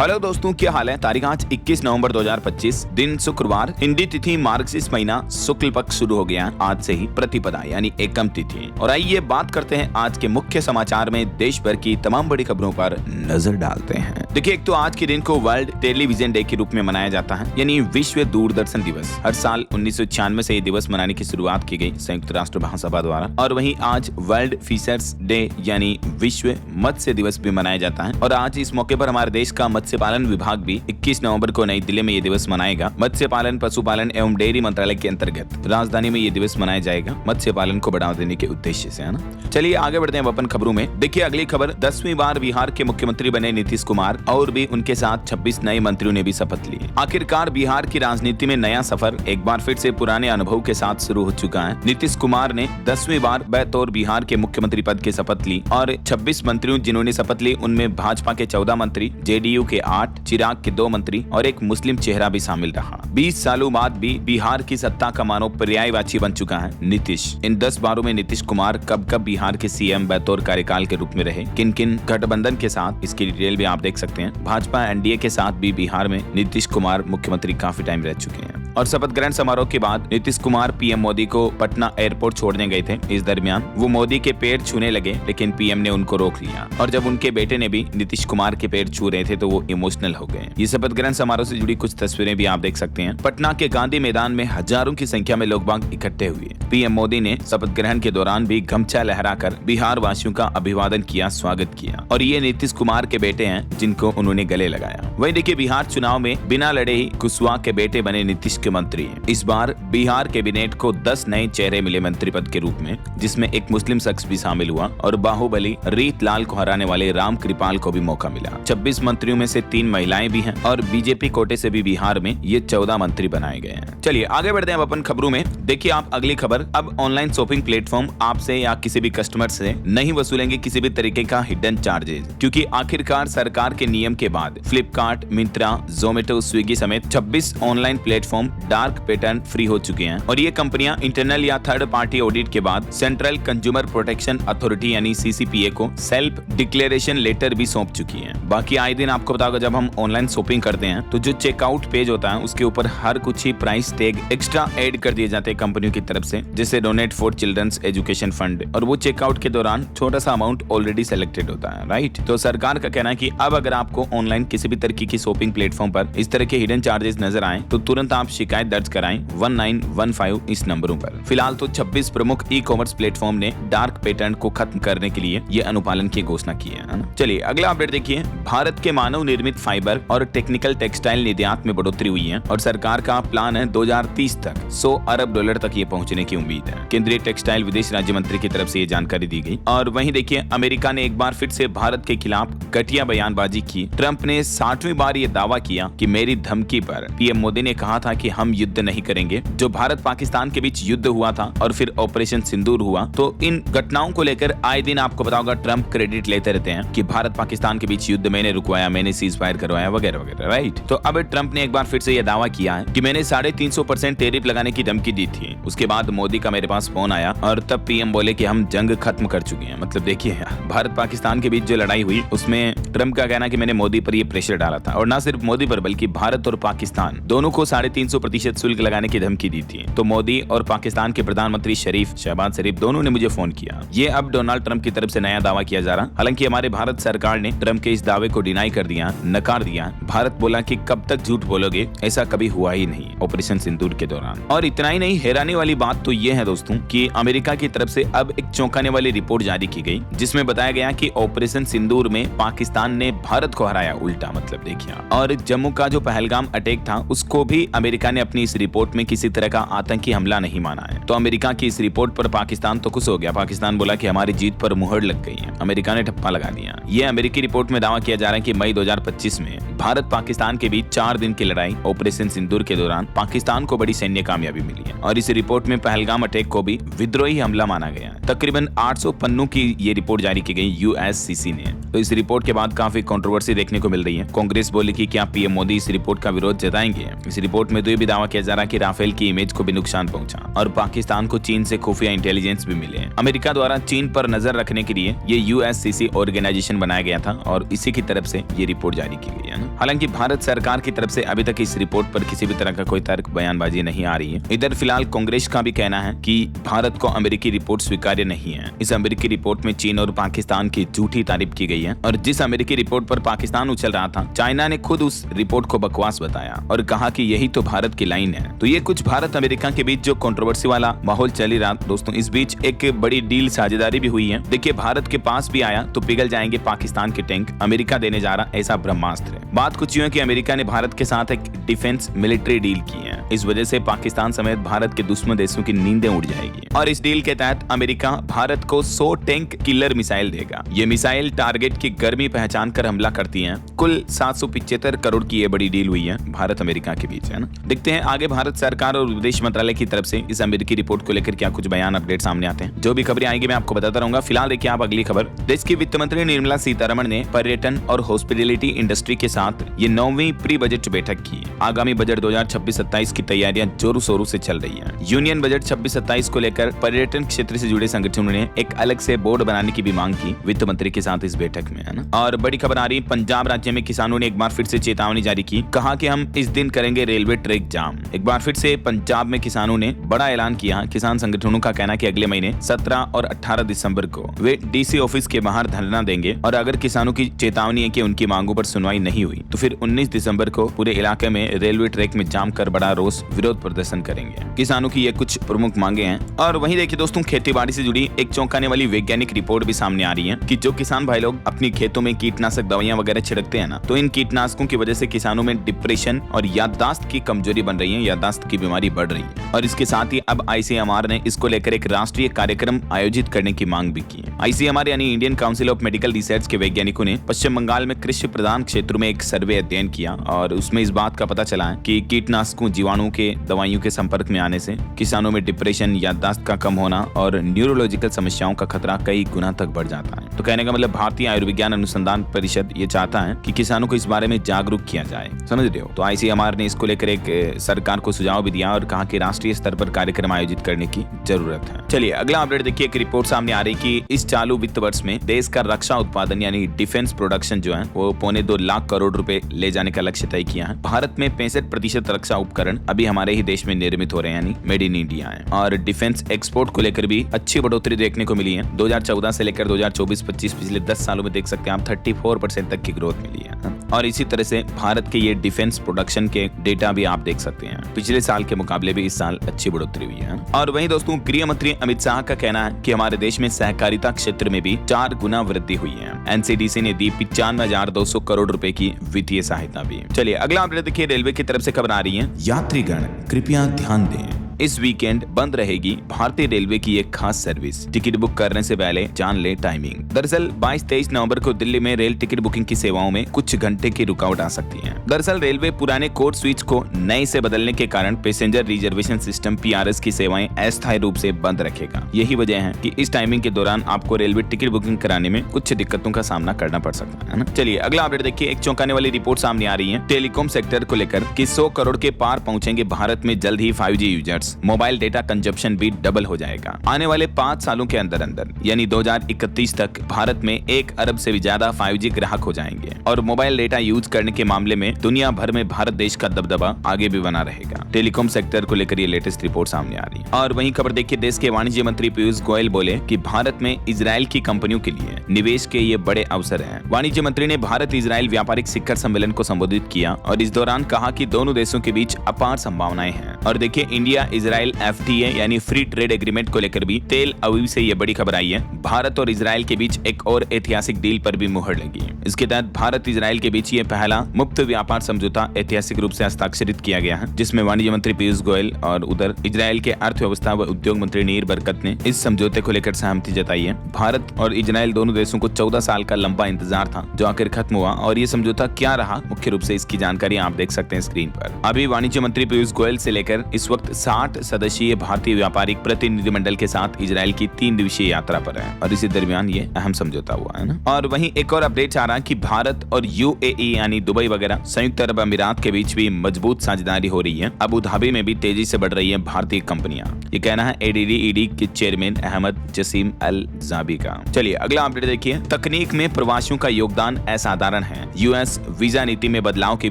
Hello दोस्तों, क्या हाल है। तारीख आज 21 नवंबर 2025, दिन शुक्रवार, हिंदी तिथि मार्गशीर्ष महीना शुक्ल पक्ष शुरू हो गया। आज से ही प्रतिपदा यानी एकम तिथि। और आइए बात करते हैं आज के मुख्य समाचार में देश भर की तमाम बड़ी खबरों पर नजर डालते हैं। देखिए, एक तो आज के दिन को वर्ल्ड टेलीविजन डे के रूप में मनाया जाता है, यानी विश्व दूरदर्शन दिवस। हर साल 1996 से ये दिवस मनाने की शुरुआत की गई संयुक्त राष्ट्र महासभा द्वारा। और वहीं आज वर्ल्ड फिशर्स डे यानी विश्व मत्स्य दिवस भी मनाया जाता है। और आज इस मौके पर हमारे देश का मत्स्य पालन विभाग भी 21 नवंबर को नई दिल्ली में ये दिवस मनाएगा। मत्स्य पालन, पशुपालन एवं डेयरी मंत्रालय के अंतर्गत राजधानी में ये दिवस मनाया जाएगा, मत्स्य पालन को बढ़ावा देने के उद्देश्य से, है ना। चलिए आगे बढ़ते हैं अपन खबरों में। देखिए, अगली खबर, 10वीं बार बिहार के मुख्यमंत्री बने नीतीश कुमार और भी उनके साथ 26 नए मंत्रियों ने भी शपथ ली। आखिरकार बिहार की राजनीति में नया सफर एक बार फिर से पुराने अनुभव के साथ शुरू हो चुका है। नीतीश कुमार ने 10वीं बार बतौर बिहार के मुख्यमंत्री पद की शपथ ली और 26 मंत्रियों जिन्होंने शपथ ली उनमें भाजपा के 14 मंत्री, जेडीयू के 8, चिराग के 2 मंत्री और एक मुस्लिम चेहरा भी शामिल रहा। 20 सालों बाद भी बिहार की सत्ता का मानो पर्यायवाची बन चुका है नीतीश। इन 10 बारों में नीतीश कुमार कब कब बिहार के सीएम बतौर कार्यकाल के रूप में रहे, किन किन गठबंधन के साथ, इसकी डिटेल भी आप देख सकते हैं। भाजपा एनडीए के साथ भी बिहार में नीतीश कुमार मुख्यमंत्री काफी टाइम रह चुके हैं। और शपथ ग्रहण समारोह के बाद नीतीश कुमार पीएम मोदी को पटना एयरपोर्ट छोड़ने गए थे। इस दरमियान वो मोदी के पैर छूने लगे, लेकिन पीएम ने उनको रोक लिया। और जब उनके बेटे ने भी नीतीश कुमार के पैर छू रहे थे तो वो इमोशनल हो गए। ये शपथ ग्रहण समारोह से जुड़ी कुछ तस्वीरें भी आप देख सकते हैं। पटना के गांधी मैदान में हजारों की संख्या में लोग बाग इकट्ठे हुए। पीएम मोदी ने शपथ ग्रहण के दौरान भी गमछा लहराकर बिहार वासियों का अभिवादन किया, स्वागत किया। और ये नीतीश कुमार के बेटे हैं जिनको उन्होंने गले लगाया। वहीं देखिए, बिहार चुनाव में बिना लड़े ही कुशवाहा के बेटे बने नीतीश के मंत्री। इस बार बिहार कैबिनेट को 10 नए चेहरे मिले मंत्री पद के रूप में, जिसमें एक मुस्लिम शख्स भी शामिल हुआ और बाहुबली रीत लाल को हराने वाले राम कृपाल को भी मौका मिला। 26 मंत्रियों में से 3 महिलाएं भी हैं और बीजेपी कोटे से भी बिहार में ये 14 मंत्री बनाए गए हैं। चलिए आगे बढ़ते हैं अब अपन खबरों में। देखिए, आप अगली खबर, अब ऑनलाइन शॉपिंग प्लेटफॉर्म आपसे या किसी भी कस्टमर से नहीं वसूलेंगे किसी भी तरीके का हिडन चार्जेस, क्योंकि आखिरकार सरकार के नियम के बाद फ्लिपकार्ट, मिंत्रा, जोमेटो, स्विगी समेत 26 online platform dark pattern free हो चुके हैं। और ये कंपनियां इंटरनल या थर्ड पार्टी ऑडिट के बाद सेंट्रल कंज्यूमर प्रोटेक्शन अथॉरिटी यानी सीसीपीए को सेल्फ डिक्लेरेशन लेटर भी सौंप चुकी हैं। बाकी आए दिन आपको बताऊंगा, जब हम ऑनलाइन शॉपिंग करते हैं तो जो चेकआउट पेज होता है उसके ऊपर हर कुछ ही प्राइस टैग एक्स्ट्रा ऐड कर दिए जाते हैं कंपनियों की तरफ से, जैसे donate for children's education fund. और वो चेकआउट के दौरान छोटा सा अमाउंट ऑलरेडी सेलेक्टेड होता है, राइट। तो सरकार का कहना है कि अब अगर आपको ऑनलाइन किसी भी तरीके की शॉपिंग प्लेटफॉर्म पर इस तरह के हिडन चार्जेस नजर आए तो तुरंत आप शिकायत दर्ज कराएं 1915 इस नंबरों पर। फिलहाल तो 26 प्रमुख ई कॉमर्स प्लेटफॉर्म ने डार्क पैटर्न को खत्म करने के लिए ये अनुपालन की घोषणा की है ना। चलिए अगला अपडेट देखिए, भारत के मानव निर्मित फाइबर और टेक्निकल टेक्सटाइल निर्यात में बढ़ोतरी हुई है और सरकार का प्लान है 2030 तक $100 अरब तक ये पहुंचने की उम्मीद है। केंद्रीय टेक्सटाइल विदेश राज्य मंत्री की तरफ से ये जानकारी दी गई। और वहीं देखिए, अमेरिका ने एक बार फिर से भारत के खिलाफ घटिया बयानबाजी की। ट्रंप ने 60वीं बार ये दावा किया कि मेरी धमकी पर पीएम मोदी ने कहा था कि हम युद्ध नहीं करेंगे। जो भारत पाकिस्तान के बीच युद्ध हुआ था और फिर ऑपरेशन सिंदूर हुआ, तो इन घटनाओं को लेकर आए दिन आपको बताऊंगा ट्रंप क्रेडिट लेते रहते हैं कि भारत पाकिस्तान के बीच युद्ध मैंने रुकवाया, मैंने सीज फायर करवाया वगैरह वगैरह, राइट। तो अब ट्रंप ने एक बार फिर से यह दावा किया है कि मैंने 350% टैरिफ लगाने की धमकी दी थी। उसके बाद मोदी का मेरे पास फोन आया और तब पीएम बोले कि हम जंग खत्म कर चुके हैं। मतलब देखिए यार, भारत पाकिस्तान के बीच जो लड़ाई हुई उसमें ट्रंप का कहना कि मैंने मोदी पर ये प्रेशर डाला था, और न सिर्फ मोदी पर बल्कि भारत और पाकिस्तान दोनों को 350% शुल्क लगाने की धमकी दी थी। तो मोदी और पाकिस्तान के प्रधानमंत्री शहबाज शरीफ दोनों ने मुझे फोन किया। ये अब डोनाल्ड ट्रंप की तरफ से नया दावा किया जा रहा। हालांकि हमारे भारत सरकार ने ट्रंप के इस दावे को डिनाई कर दिया, नकार दिया। भारत बोला कि कब तक झूठ बोलोगे, ऐसा कभी हुआ ही नहीं ऑपरेशन सिंदूर के दौरान। और इतना ही नहीं, हैरानी वाली बात तो ये है दोस्तों कि अमेरिका की तरफ से अब एक चौंकाने वाली रिपोर्ट जारी की गई, जिसमें बताया गया कि ऑपरेशन सिंदूर में पाकिस्तान ने भारत को हराया उल्टा। मतलब देखिए, और जम्मू का जो पहलगाम अटैक था उसको भी अमेरिका ने अपनी इस रिपोर्ट में किसी तरह का आतंकी हमला नहीं माना है। तो अमेरिका की इस रिपोर्ट पर पाकिस्तान तो खुश हो गया। पाकिस्तान बोला कि हमारी जीत पर मुहर लग गई है, अमेरिका ने ठप्पा लगा दिया। ये अमेरिकी रिपोर्ट में दावा किया जा रहा है कि मई 2025 में भारत पाकिस्तान के बीच 4 दिन की लड़ाई ऑपरेशन सिंदूर के दौरान पाकिस्तान को बड़ी सैन्य कामयाबी मिली है। और इस रिपोर्ट में पहलगाम अटैक को भी विद्रोही हमला माना गया। तकरीबन 800 पन्नों की ये रिपोर्ट जारी की गई यूएससीसी ने। तो इस रिपोर्ट के बाद काफी कंट्रोवर्सी देखने को मिल रही है। कांग्रेस बोली कि क्या पीएम मोदी इस रिपोर्ट का विरोध जताएंगे। इस रिपोर्ट में तो ये भी दावा किया जा रहा है कि राफेल की इमेज को भी नुकसान पहुंचा और पाकिस्तान को चीन से खुफिया इंटेलिजेंस भी मिले। अमेरिका द्वारा चीन पर नजर रखने के लिए ये यूएससीसी ऑर्गेनाइजेशन बनाया गया था और इसी की तरफ से ये रिपोर्ट जारी की गई है। हालांकि भारत सरकार की तरफ से अभी तक इस रिपोर्ट पर किसी भी तरह का कोई तर्क बयानबाजी नहीं आ रही है। इधर फिलहाल कांग्रेस का भी कहना है कि भारत को अमेरिकी रिपोर्ट स्वीकार्य नहीं है। इस अमेरिकी रिपोर्ट में चीन और पाकिस्तान की झूठी तारीफ की गई है और जिस अमेरिकी रिपोर्ट पर पाकिस्तान उछल रहा था, चाइना ने खुद उस रिपोर्ट को बकवास बताया और कहा कि यही तो भारत की लाइन है। तो ये कुछ भारत अमेरिका के बीच जो कंट्रोवर्सी वाला माहौल चल रहा दोस्तों, इस बीच एक बड़ी डील साझेदारी भी हुई है। देखिए, भारत के पास भी आया तो पिघल जाएंगे पाकिस्तान के टैंक, अमेरिका देने जा रहा ऐसा ब्रह्मास्त्र है। बात कुछ यूं है कि अमेरिका ने भारत के साथ एक डिफेंस मिलिट्री डील की है। इस वजह से पाकिस्तान समेत भारत के दुश्मन देशों की नींदें उड़ जाएगी और इस डील के तहत अमेरिका भारत को 100 टैंक किलर मिसाइल देगा। ये मिसाइल टारगेट की गर्मी पहचान कर हमला करती हैं। कुल 775 करोड़ की ये बड़ी डील हुई है भारत अमेरिका के बीच, है ना। देखते हैं आगे भारत सरकार और विदेश मंत्रालय की तरफ से इस अमेरिकी रिपोर्ट को लेकर क्या कुछ बयान अपडेट सामने आते हैं। जो भी खबरें आएंगी मैं आपको बताता रहूंगा। फिलहाल देखिए आप अगली खबर। देश की वित्त मंत्री निर्मला सीतारमण ने पर्यटन और हॉस्पिटैलिटी इंडस्ट्री के साथ ये 9वीं प्री बजट बैठक की। आगामी बजट 2026-27 की तैयारियां जोरों शोरों से चल रही हैं। यूनियन बजट 26-27 को लेकर पर्यटन क्षेत्र से जुड़े संगठनों ने एक अलग से बोर्ड बनाने की भी मांग की वित्त मंत्री के साथ इस बैठक में, है ना। और बड़ी खबर आ रही है, पंजाब राज्य में किसानों ने एक बार फिर से चेतावनी जारी की। कहा कि हम इस दिन करेंगे रेलवे ट्रैक जाम। एक बार फिर से पंजाब में किसानों ने बड़ा ऐलान किया। किसान संगठनों का कहना कि अगले महीने 17 और 18 दिसंबर को वे डीसी ऑफिस के बाहर धरना देंगे और अगर किसानों की चेतावनी है कि उनकी मांगों पर सुनवाई नहीं हुई तो फिर 19 दिसंबर को पूरे इलाके में रेलवे ट्रैक में जाम कर बड़ा रोष विरोध प्रदर्शन करेंगे। किसानों की ये कुछ प्रमुख मांगे हैं। और वहीं देखिए दोस्तों, खेतीबाड़ी से जुड़ी एक चौंकाने वाली वैज्ञानिक रिपोर्ट भी सामने आ रही है कि जो किसान भाई लोग अपनी खेतों में कीटनाशक दवाइयां वगैरह छिड़कते हैं ना, तो इन कीटनाशकों की वजह से किसानों में डिप्रेशन और याददाश्त की कमजोरी बन रही है, याददाश्त की बीमारी बढ़ रही है। और इसके साथ ही अब ICMR ने इसको लेकर एक राष्ट्रीय कार्यक्रम आयोजित करने की मांग भी की है। ICMR यानी Indian council of medical research के वैज्ञानिकों ने पश्चिम बंगाल में कृषि प्रधान क्षेत्रों में एक सर्वे अध्ययन किया और उसमें इस बात का पता चला है कि कीटनाशकों, जीवाणु के दवाइयों के संपर्क में आने से किसानों में डिप्रेशन, याददाश्त का कम होना और न्यूरोलॉजिकल समस्याओं का खतरा कई गुना तक बढ़ जाता है। तो कहने का मतलब भारतीय आयुर्विज्ञान अनुसंधान परिषद ये चाहता है कि किसानों को इस बारे में जागरूक किया जाए, समझ रहे हो। तो ICMR ने इसको लेकर एक सरकार को सुझाव भी दिया और कहा कि राष्ट्रीय स्तर पर कार्यक्रम आयोजित करने की जरूरत है। चलिए अगला अपडेट देखिए। एक रिपोर्ट सामने आ रही कि इस चालू वित्त वर्ष में देश का रक्षा उत्पादन यानी डिफेंस प्रोडक्शन जो है वो 2.25 लाख करोड़ रुपए ले जाने का लक्ष्य तय किया है। भारत में 65% रक्षा उपकरण अभी हमारे ही देश में निर्मित हो रहे हैं, यानी मेड इन इंडिया है। और डिफेंस एक्सपोर्ट को लेकर भी अच्छी बढ़ोतरी देखने को मिली है। 2014 से लेकर 2024-25 पिछले 10 सालों में देख सकते हैं आप 34% तक की ग्रोथ मिली है। और इसी तरह से भारत के ये डिफेंस प्रोडक्शन के डेटा भी आप देख सकते हैं, पिछले साल के मुकाबले भी इस साल अच्छी बढ़ोतरी हुई है। और वहीं दोस्तों, गृह मंत्री अमित शाह का कहना है कि हमारे देश में सहकारिता क्षेत्र में भी 4 गुना वृद्धि हुई है। NCDC ने दी 95,200 करोड़ रुपए की वित्तीय सहायता भी। चलिए अगला अपडेट देखिए। रेलवे की तरफ से खबर आ रही है, यात्रीगण कृपया ध्यान दें, इस वीकेंड बंद रहेगी भारतीय रेलवे की एक खास सर्विस। टिकट बुक करने से पहले जान ले टाइमिंग। दरअसल 22-23 नवंबर को दिल्ली में रेल टिकट बुकिंग की सेवाओं में कुछ घंटे की रुकावट आ सकती है। दरअसल रेलवे पुराने कोड स्विच को नए से बदलने के कारण पैसेंजर रिजर्वेशन सिस्टम PRS की सेवाएं अस्थायी रूप से बंद रखेगा। यही वजह है कि इस टाइमिंग के दौरान आपको रेलवे टिकट बुकिंग कराने में कुछ दिक्कतों का सामना करना पड़ सकता है ना। चलिए अगला अपडेट देखिए। एक चौंकाने वाली रिपोर्ट सामने आ रही है टेलीकॉम सेक्टर को लेकर कि 100 करोड़ के पार पहुंचेंगे भारत में जल्द ही 5G users. Mobile data consumption भी डबल हो जाएगा। आने वाले 5 सालों के अंदर यानी 2031 तक भारत में 1 अरब से भी ज्यादा 5G ग्राहक हो जाएंगे और मोबाइल डेटा यूज करने के मामले में दुनिया भर में भारत देश का दबदबा आगे भी बना रहेगा। टेलीकॉम सेक्टर को लेकर ये लेटेस्ट रिपोर्ट सामने आ रही है। और वहीं खबर देखिए, देश के वाणिज्य मंत्री पीयूष गोयल बोले कि भारत में इजराइल की कंपनियों के लिए निवेश के ये बड़े अवसर हैं। वाणिज्य मंत्री ने भारत इजराइल व्यापारिक शिखर सम्मेलन को संबोधित किया और इस दौरान कहा कि दोनों देशों के बीच अपार संभावनाएं हैं। और देखिए, इंडिया इजराइल FTA यानी फ्री ट्रेड एग्रीमेंट को लेकर भी तेल अवीव से ये बड़ी खबर आई है। भारत और इजराइल के बीच एक और ऐतिहासिक डील पर भी मुहर लगी। इसके तहत भारत इजराइल के बीच ये पहला मुक्त व्यापार समझौता ऐतिहासिक रूप से हस्ताक्षरित किया गया है, जिसमें वाणिज्य मंत्री पीयूष गोयल और उधर इजराइल के अर्थव्यवस्था व उद्योग मंत्री नीर बरकत ने इस समझौते को लेकर सहमति जताई है। भारत और इजराइल दोनों देशों को 14 साल का लंबा इंतजार था जो आखिर खत्म हुआ। और ये समझौता क्या रहा, मुख्य रूप से इसकी जानकारी आप देख सकते हैं स्क्रीन पर। अभी वाणिज्य मंत्री पीयूष गोयल से लेकर इस वक्त 7 60 सदस्यीय भारतीय व्यापारिक प्रतिनिधिमंडल के साथ इजराइल की 3 दिवसीय यात्रा पर है और इसी दरमियान ये अहम समझौता हुआ है ना। और वहीं एक और अपडेट आ रहा है कि भारत और यूएई यानी दुबई वगैरह संयुक्त अरब अमीरात के बीच भी मजबूत साझेदारी हो रही है। अबू धाबी में भी तेजी से बढ़ रही है भारतीय कंपनियां, ये कहना है एडीडी के चेयरमैन अहमद जसीम अल जाबी का। चलिए अगला अपडेट देखिए। तकनीक में प्रवासियों का योगदान असाधारण है। यूएस वीजा नीति में बदलाव के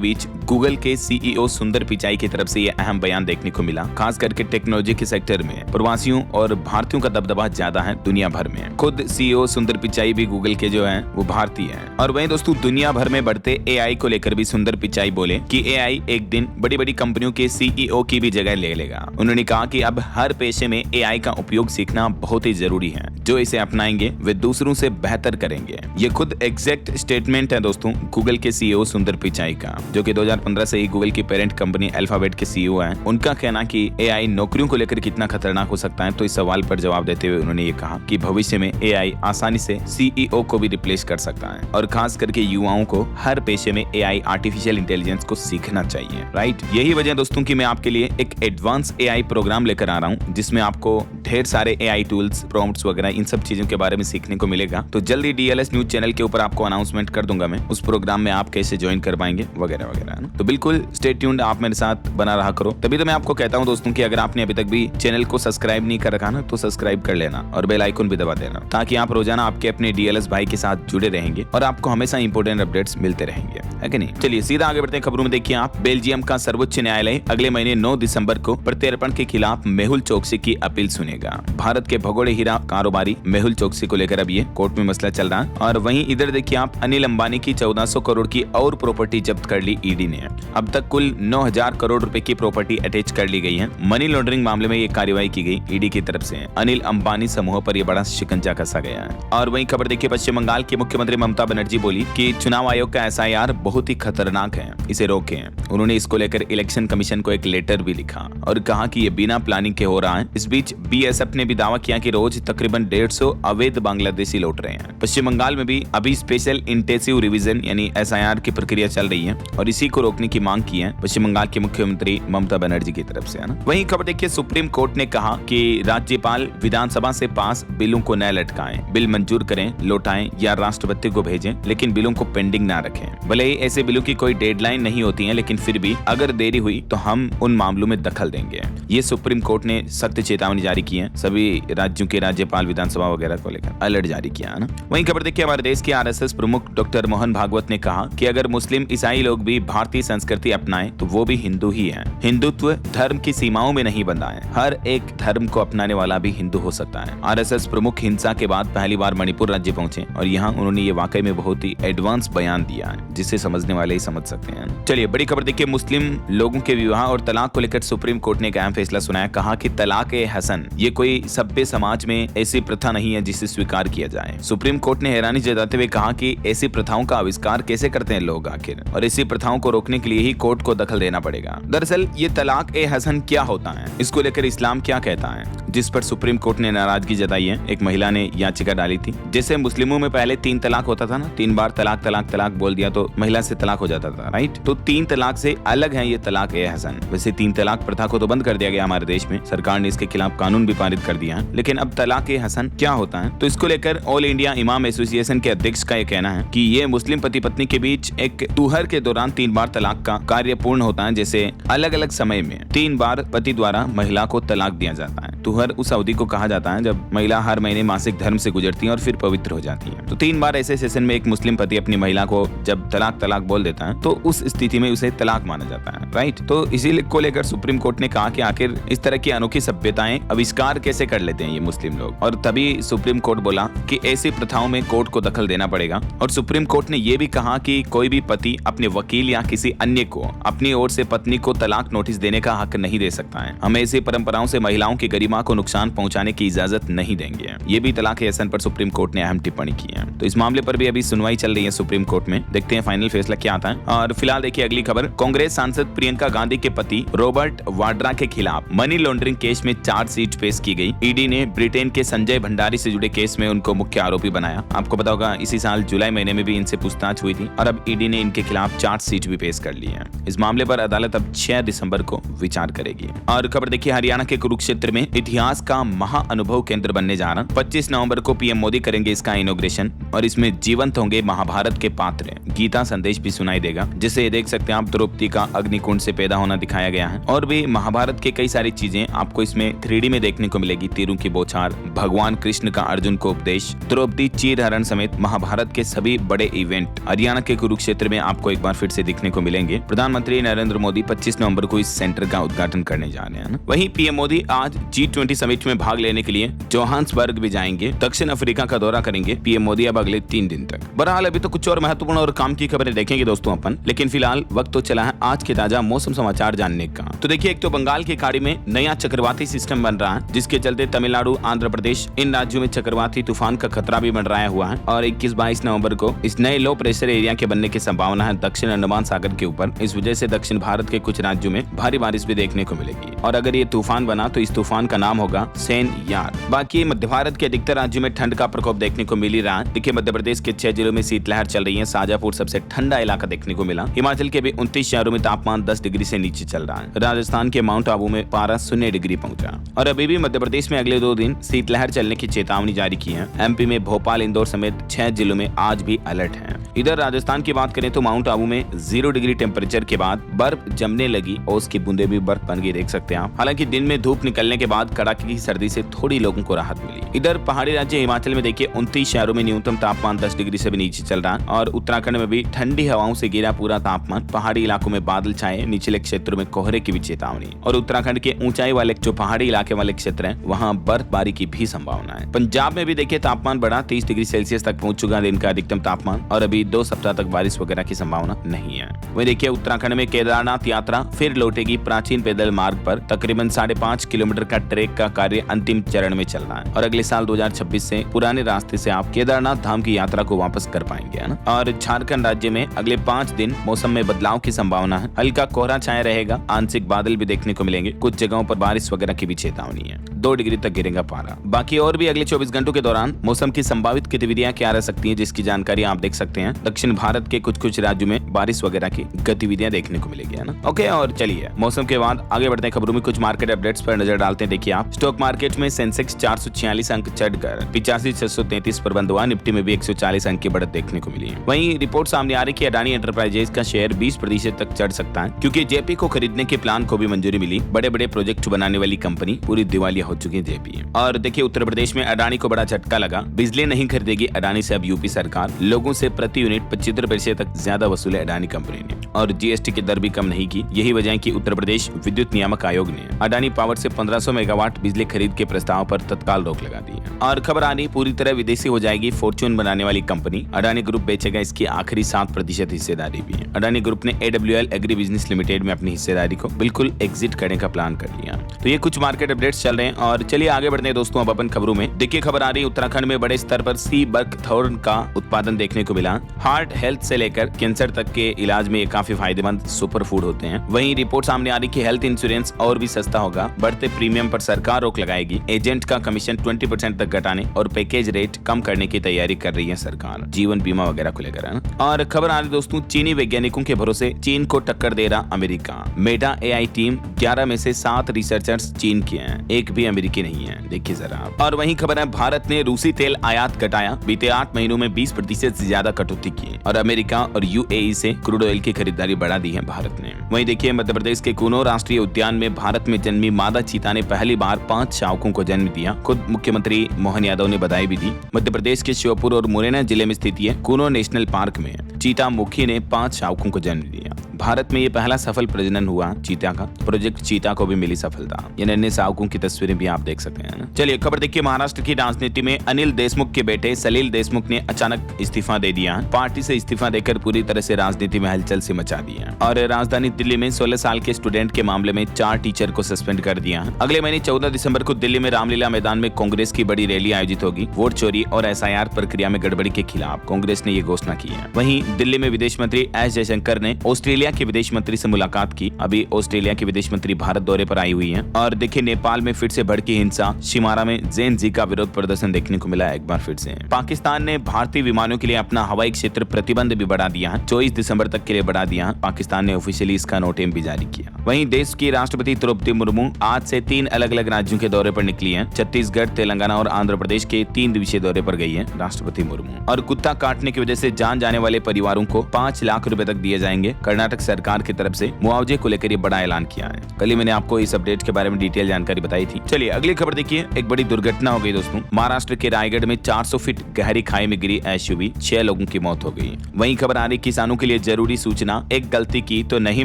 बीच गूगल के सीईओ सुंदर पिचाई की तरफ से यह अहम बयान देखने को मिला। खास करके टेक्नोलॉजी के सेक्टर में प्रवासियों और भारतीयों का दबदबा ज्यादा है दुनिया भर में। खुद सीईओ सुंदर पिचाई भी गूगल के जो है वो भारतीय हैं। और वहीं दोस्तों दुनिया भर में बढ़ते एआई को लेकर भी सुंदर पिचाई बोले कि एआई एक दिन बड़ी बड़ी कंपनियों के सीईओ की भी जगह ले लेगा। उन्होंने कहा कि अब हर पेशे में एआई का उपयोग सीखना बहुत ही जरूरी है। जो इसे अपनाएंगे वे दूसरों से बेहतर करेंगे। ये खुद एग्जैक्ट स्टेटमेंट है दोस्तों गूगल के सीईओ सुंदर पिचाई का, जो कि 2015 से ही गूगल की पेरेंट कंपनी अल्फाबेट के सीईओ हैं। उनका कहना कि एआई नौकरियों को लेकर कितना खतरनाक हो सकता है, तो इस सवाल पर जवाब देते हुए उन्होंने ये कहा कि भविष्य में एआई आसानी से सीईओ को भी रिप्लेस कर सकता है और खास करके युवाओं को हर पेशे में एआई आर्टिफिशियल इंटेलिजेंस को सीखना चाहिए। राइट, यही वजह दोस्तों कि मैं आपके लिए एक एडवांस एआई प्रोग्राम लेकर आ रहा हूँ जिसमें आपको ढेर सारे एआई टूल्स, प्रॉम्प्ट्स वगैरह इन सब चीजों के बारे में सीखने को मिलेगा। तो जल्दी डीएलएस न्यूज चैनल के ऊपर आपको अनाउंसमेंट कर दूंगा मैं, उस प्रोग्राम में आप कैसे ज्वाइन कर पाएंगे वगैरह वगैरह। तो बिल्कुल स्टे ट्यून्ड, आप मेरे साथ बना रहा करो। तभी तो मैं आपको कहता हूं दोस्तों कि अगर आपने अभी तक भी चैनल को सब्सक्राइब नहीं कर रखा ना तो सब्सक्राइब कर लेना और बेल आइकन भी दबा देना, ताकि आप रोजाना आपके अपने डीएलएस भाई के साथ जुड़े रहेंगे और आपको हमेशा इंपोर्टेंट अपडेट्स मिलते रहेंगे, है कि नहीं। चलिए सीधा आगे बढ़ते हैं खबरों में। देखिए आप, बेल्जियम का सर्वोच्च न्यायालय अगले महीने 9 दिसंबर को प्रत्यर्पण के खिलाफ मेहुल चोकसी की अपील सुनेगा। भारत के भगोड़े हीरा कारोबारी मेहुल चोकसी को लेकर अब ये कोर्ट में मसला चल रहा है। और वहीं इधर देखिए आप, अनिल अंबानी की 1400 करोड़ की और प्रॉपर्टी जब्त कर ली ईडी ने। अब तक कुल 9000 करोड़ रुपए की प्रॉपर्टी अटैच कर ली गई है। मनी लॉन्ड्रिंग मामले में ये कार्रवाई की गई ईडी की तरफ से। अनिल अंबानी समूह पर यह बड़ा शिकंजा कसा गया है। और वहीं खबर देखिए, पश्चिम बंगाल की मुख्यमंत्री ममता बनर्जी बोली कि चुनाव आयोग का एसआईआर बहुत ही खतरनाक है, इसे रोकें। उन्होंने इसको लेकर इलेक्शन कमीशन को एक लेटर भी लिखा और कहा कि ये बिना प्लानिंग के हो रहा है। इस बीच बीएसएफ ने भी दावा किया कि रोज तकरीबन 150 अवैध बांग्लादेशी लौट रहे हैं। पश्चिम बंगाल में भी अभी स्पेशल इंटेंसिव रिवीजन यानी एसआईआर की प्रक्रिया चल रही है और इसी को रोकने की मांग की है पश्चिम बंगाल की मुख्यमंत्री ममता बनर्जी की तरफ से, है ना। वहीं खबर देखिए, सुप्रीम कोर्ट ने कहा कि राज्यपाल विधानसभा से पास बिलों को न लटकाएं, बिल मंजूर करें, लौटाएं या राष्ट्रपति को भेजें, लेकिन बिलों को पेंडिंग ना रखें। भले ही ऐसे बिलों की कोई डेडलाइन नहीं होती है, लेकिन फिर भी अगर देरी हुई तो हम उन मामलों में दखल देंगे। ये सुप्रीम कोर्ट ने सख्त चेतावनी जारी की है सभी राज्यों के राज्यपाल विधानसभा वगैरह को लेकर, अलर्ट जारी किया है ना। वहीं खबर देखिए, हमारे देश के आरएसएस प्रमुख डॉक्टर मोहन भागवत ने कहा कि अगर मुस्लिम ईसाई लोग भी भारतीय संस्कृति अपनाएं तो वो भी हिंदू ही हैं। हिंदुत्व धर्म की सीमाओं में नहीं बंधा है, हर एक धर्म को अपनाने वाला भी हिंदू हो सकता है। आरएसएस प्रमुख हिंसा के बाद पहली बार मणिपुर राज्य पहुंचे और यहाँ उन्होंने ये वाकई में बहुत ही एडवांस बयान दिया है, जिसे समझने वाले ही समझ सकते हैं। चलिए बड़ी खबर देखिए, मुस्लिम लोगों के विवाह और तलाक को लेकर सुप्रीम कोर्ट ने एक अहम फैसला सुनाया। कहा कि तलाक ए हसन ये कोई सभ्य समाज में ऐसी प्रथा नहीं है जिसे स्वीकार किया जाए। सुप्रीम कोर्ट ने हैरानी जताते हुए कहा कि ऐसी प्रथाओं का आविष्कार कैसे करते हैं लोग आखिर, और ऐसी प्रथाओं को रोकने के लिए ही कोर्ट को दखल देना पड़ेगा। दरअसल ये तलाक ए हसन क्या होता है, इसको लेकर इस्लाम क्या कहता है, जिस पर सुप्रीम कोर्ट ने नाराजगी जताई है। एक महिला ने याचिका डाली थी। जैसे मुस्लिमों में पहले 3 तलाक होता था ना, 3 बार तलाक तलाक तलाक बोल दिया तो महिला से तलाक हो जाता था, राइट। तो 3 तलाक से अलग है ये तलाक ए हसन। वैसे 3 तलाक प्रथा को तो बंद कर दिया गया हमारे देश में, सरकार ने इसके खिलाफ कानून भी पारित कर दिया है, लेकिन अब तलाक ए हसन क्या होता है, तो इसको लेकर ऑल इंडिया इमाम एसोसिएशन के अध्यक्ष का यह कहना है कि ये मुस्लिम पति पत्नी के बीच एक तुहर के दौरान 3 बार तलाक का कार्य पूर्ण होता है। जैसे अलग अलग समय में 3 बार पति द्वारा महिला को तलाक दिया जाता है। तुहर उस अवधि को कहा जाता है जब महिला हर महीने मासिक धर्म से गुजरती है और फिर पवित्र हो जाती है। तो 3 बार ऐसे सेशन में एक मुस्लिम पति अपनी महिला को जब तलाक तलाक बोल देता है तो उस स्थिति में उसे तलाक माना जाता है, राइट। तो इसी को लेकर सुप्रीम कोर्ट ने कहा कि आखिर इस तरह की अनोखी सभ्यताएं आविष्कार कैसे कर लेते हैं ये मुस्लिम लोग, और तभी सुप्रीम कोर्ट बोला कि ऐसी प्रथाओं में कोर्ट को दखल देना पड़ेगा। और सुप्रीम कोर्ट ने यह भी कहा कि कोई भी पति अपने वकील या किसी अन्य को अपनी ओर से पत्नी को तलाक नोटिस देने का हक नहीं दे सकता है। हम ऐसी परंपराओं से महिलाओं की गरिमा को नुकसान पहुंचाने की इजाजत नहीं देंगे। ये भी तलाक ए हसन पर सुप्रीम कोर्ट ने अहम टिप्पणी की है। तो इस मामले पर भी अभी सुनवाई चल रही है सुप्रीम कोर्ट में, देखते हैं फाइनल फैसला क्या आता है। और फिलहाल देखिए अगली खबर, कांग्रेस सांसद प्रियंका गांधी के पति रॉबर्ट वाड्रा के खिलाफ मनी लॉन्ड्रिंग केस में चार्जशीट पेश की गई। ईडी ने ब्रिटेन के संजय भंडारी से जुड़े केस में उनको मुख्य आरोपी बनाया। आपको पता होगा इसी साल जुलाई महीने में भी इनसे पूछताछ हुई थी और अब ईडी ने इनके खिलाफ चार्जशीट भी पेश पेश कर ली है। इस मामले पर अदालत अब 6 दिसंबर को विचार करेगी। और खबर देखिए, हरियाणा के कुरुक्षेत्र में इतिहास का महाअनुभव केंद्र बनने जा रहा। 25 नवंबर को पीएम मोदी करेंगे इसका इनॉग्रेशन और इसमें जीवंत होंगे महाभारत के पात्र। गीता संदेश भी सुनाई देगा, जिसे देख सकते हैं आप। द्रौपदी का अग्निकुंड से पैदा होना दिखाया गया है और भी महाभारत के कई सारी चीजें आपको इसमें 3D में देखने को मिलेगी। तीरों की बौछार, भगवान कृष्ण का अर्जुन को उपदेश, द्रौपदी चीरहरण समेत महाभारत के सभी बड़े इवेंट हरियाणा के कुरुक्षेत्र में आपको एक बार फिर से दिखने को मिलेंगे। प्रधानमंत्री नरेंद्र मोदी 25 नवंबर को इस सेंटर का उद्घाटन करने जा रहे हैं। वहीं पीएम मोदी आज G20 समिट में भाग लेने के लिए जोहान्सबर्ग भी जाएंगे। दक्षिण अफ्रीका का दौरा करेंगे पीएम मोदी अब अगले 3 दिन तक। बहरहाल अभी तो कुछ और महत्वपूर्ण और काम की खबरें देखेंगे दोस्तों अपन, लेकिन फिलहाल वक्त तो चला है आज के ताजा मौसम समाचार जानने का। तो देखिए, एक तो बंगाल की खाड़ी में नया चक्रवाती सिस्टम बन रहा है, जिसके चलते तमिलनाडु, आंध्र प्रदेश इन राज्यों में चक्रवाती तूफान का खतरा भी मंडराया हुआ है। और 21-22 नवंबर को इस नए लो प्रेशर एरिया के बनने की संभावना है दक्षिण अंडमान सागर के ऊपर। इस वजह से दक्षिण भारत के कुछ राज्यों में भारी बारिश भी देखने को मिलेगी। और अगर ये तूफान बना तो इस तूफान का नाम होगा सेन यार। बाकी मध्य भारत के अधिकतर राज्यों में ठंड का प्रकोप देखने को मिल ही रहा है। देखिए, मध्य प्रदेश के 6 जिलों में शीतलहर चल रही है। शाजापुर सबसे ठंडा इलाका देखने को मिला। हिमाचल के भी 29 शहरों में तापमान 10 डिग्री से नीचे चल रहा है। राजस्थान के माउंट आबू में पारा 0 डिग्री पहुंचा। और अभी भी मध्य प्रदेश में अगले 2 दिन शीतलहर चलने की चेतावनी जारी की है। एमपी में भोपाल, इंदौर समेत 6 जिलों में आज भी अलर्ट है। इधर राजस्थान की बात करें तो माउंट आबू में 0 डिग्री टेम्परेचर के बाद बर्फ जमने लगी और उसकी बूंदे भी बर्फ बन गई, देख सकते हैं आप। हालांकि दिन में धूप निकलने के बाद कड़ाके की सर्दी से थोड़ी लोगों को राहत मिली। इधर पहाड़ी राज्य हिमाचल में देखिए 29 शहरों में न्यूनतम तापमान 10 डिग्री से भी नीचे चल रहा है। और उत्तराखंड में भी ठंडी हवाओं से गिरा पूरा तापमान। पहाड़ी इलाकों में बादल छाए, निचले क्षेत्रों में कोहरे की भी चेतावनी। और उत्तराखंड के ऊंचाई वाले जो पहाड़ी इलाके वाले क्षेत्र हैं, वहां बर्फबारी की भी संभावना है। पंजाब में भी देखिए तापमान बढ़ा, 30 डिग्री सेल्सियस तक पहुंच चुका दिन का अधिकतम तापमान। और अभी 2 सप्ताह तक बारिश वगैरह की संभावना नहीं है। वही देखिए, उत्तराखंड में केदारनाथ यात्रा फिर लौटेगी प्राचीन पैदल मार्ग पर। तकरीबन 5.5 किलोमीटर का ट्रैक का कार्य अंतिम चरण में चल रहा है। और अगले साल 2026 से पुराने रास्ते से आप केदारनाथ धाम की यात्रा को वापस कर पाएंगे, है ना। और झारखंड राज्य में अगले 5 दिन मौसम में बदलाव की संभावना है। हल्का कोहरा छाया रहेगा, आंशिक बादल भी देखने को मिलेंगे। कुछ जगहों पर बारिश वगैरह की भी चेतावनी है। 2 डिग्री तक गिरेगा पारा। बाकी और भी अगले 24 घंटों के दौरान मौसम की संभावित गतिविधियां क्या रह सकती हैं, जिसकी जानकारी आप देख सकते हैं। दक्षिण भारत के कुछ राज्यों में बारिश वगैरह की गतिविधियां देखने को मिलेगी, है ना। ओके, और चलिए मौसम के बाद आगे बढ़ते हैं खबरों में। कुछ मार्केट अपडेट्स पर नजर डालते हैं। देखिए आप, स्टॉक मार्केट में सेंसेक्स 446 अंक चढ़कर 85,633 पर बंद हुआ। निफ्टी में भी 140 अंक की बढ़त देखने को मिली है। वहीं रिपोर्ट सामने आ रही कि अडानी एंटरप्राइजेज का शेयर 20% तक चढ़ सकता है, क्योंकि जेपी को खरीदने के प्लान को भी मंजूरी मिली। बड़े बड़े प्रोजेक्ट बनाने वाली कंपनी पूरी दिवालिया हो चुकी है जेपी। और देखिए, उत्तर प्रदेश में अडानी को बड़ा झटका लगा। बिजली नहीं खरीदेगी अडानी से अब यूपी सरकार। लोगों से प्रति यूनिट 75% तक ज्यादा वसूले अडानी कंपनी ने। और जीएसटी की दर भी कम नहीं की। यही वजह है कि उत्तर प्रदेश विद्युत नियामक आयोग ने अडानी पावर से 1500 मेगावाट बिजली खरीद के प्रस्ताव पर तत्काल रोक लगा दी है। और खबर आ रही, पूरी तरह विदेशी हो जाएगी फॉर्च्यून बनाने वाली कंपनी। अडानी ग्रुप बेचेगा इसकी आखिरी 7% हिस्सेदारी भी है। अडानी ग्रुप ने AWL एग्री बिजनेस लिमिटेड में अपनी हिस्सेदारी को बिल्कुल एग्जिट करने का प्लान कर लिया। तो ये कुछ मार्केट अपडेट्स चल रहे हैं। और चलिए आगे बढ़ते हैं दोस्तों अब अपन खबरों में। देखिए, खबर आ रही, उत्तराखंड में बड़े स्तर पर सी बकथॉर्न का उत्पादन देखने को मिला। हार्ट हेल्थ से लेकर कैंसर तक के इलाज में ये काफी फायदेमंद सुपर फूड होते हैं। वहीं रिपोर्ट सामने आ रही कि हेल्थ इंश्योरेंस और भी सस्ता होगा। बढ़ते प्रीमियम पर सरकार रोक लगाएगी। एजेंट का कमीशन 20% तक घटाने और पैकेज रेट कम करने की तैयारी कर रही है सरकार, जीवन बीमा वगैरह को लेकर, है ना। और खबर आ रही दोस्तों, चीनी वैज्ञानिकों के भरोसे चीन को टक्कर दे रहा अमेरिका। मेटा AI टीम 11 में से 7 रिसर्चर्स चीन के हैं, एक भी अमेरिकी नहीं है। देखिए जरा। और वहीं खबर है, भारत ने रूसी तेल आयात घटाया। बीते 8 महीनों में 20% से ज्यादा कटौती की। और अमेरिका और UAE से क्रूड ऑयल की खरीदारी बढ़ा दी है भारत ने। वहीं देखिए, मध्य प्रदेश के कुनो राष्ट्रीय उद्यान में भारत में जन्मी मादा चीता ने पहली बार 5 शावकों को जन्म दिया। खुद मुख्यमंत्री मोहन यादव ने बधाई भी दी। मध्य प्रदेश के श्योपुर और मुरैना जिले में स्थित है कुनो नेशनल पार्क में चीता मुखी ने 5 शावकों को जन्म दिया। भारत में ये पहला सफल प्रजनन हुआ चीता का। प्रोजेक्ट चीता को भी मिली सफलता। ये नन्हे शावकों की तस्वीरें भी आप देख सकते हैं ना। चलिए खबर देखिए, महाराष्ट्र की राजनीति में अनिल देशमुख के बेटे सलील देशमुख ने अचानक इस्तीफा दे दिया। पार्टी से इस्तीफा देकर पूरी तरह से राजनीति में हलचल से मचा दिया। और राजधानी दिल्ली में 16 साल के स्टूडेंट के मामले में 4 टीचर को सस्पेंड कर दिया। अगले महीने 14 दिसंबर को दिल्ली में रामलीला मैदान में कांग्रेस की बड़ी रैली आयोजित होगी। वोट चोरी और SIR प्रक्रिया में गड़बड़ी के खिलाफ कांग्रेस ने ये घोषणा की है। वहीं दिल्ली में विदेश मंत्री एस जयशंकर ने ऑस्ट्रेलिया के विदेश मंत्री से मुलाकात की। अभी ऑस्ट्रेलिया के विदेश मंत्री भारत दौरे पर आई हुई हैं। और देखिए नेपाल में फिर से भड़की हिंसा, शिमारा में जेन जी का विरोध प्रदर्शन देखने को मिला एक बार फिर से। पाकिस्तान ने भारतीय विमानों के लिए अपना हवाई क्षेत्र प्रतिबंध भी बढ़ा दिया है, 24 दिसंबर तक के लिए बढ़ा दिया है। पाकिस्तान ने ऑफिशियली इसका नोटिस भी जारी किया। वहीं देश की राष्ट्रपति द्रौपदी मुर्मू आज से 3 अलग अलग राज्यों के दौरे पर निकली हैं। छत्तीसगढ़, तेलंगाना और आंध्र प्रदेश के 3 दिवसीय दौरे पर गई है राष्ट्रपति मुर्मू। और कुत्ता काटने की वजह से जान जाने वाले परिवारों को 5 लाख रुपए तक दिए जाएंगे। कर्नाटक सरकार की तरफ से मुआवजे को लेकर ये बड़ा ऐलान किया है। कल ही मैंने आपको इस अपडेट के बारे में डिटेल जानकारी बताई थी। चलिए अगली खबर देखिए। एक बड़ी दुर्घटना हो गई दोस्तों। महाराष्ट्र के रायगढ़ में 400 फीट गहरी खाई में गिरी एसयूवी, 6 लोगों की मौत हो गई। वहीं खबर आ रही किसानों के लिए जरूरी सूचना, एक गलती की तो नहीं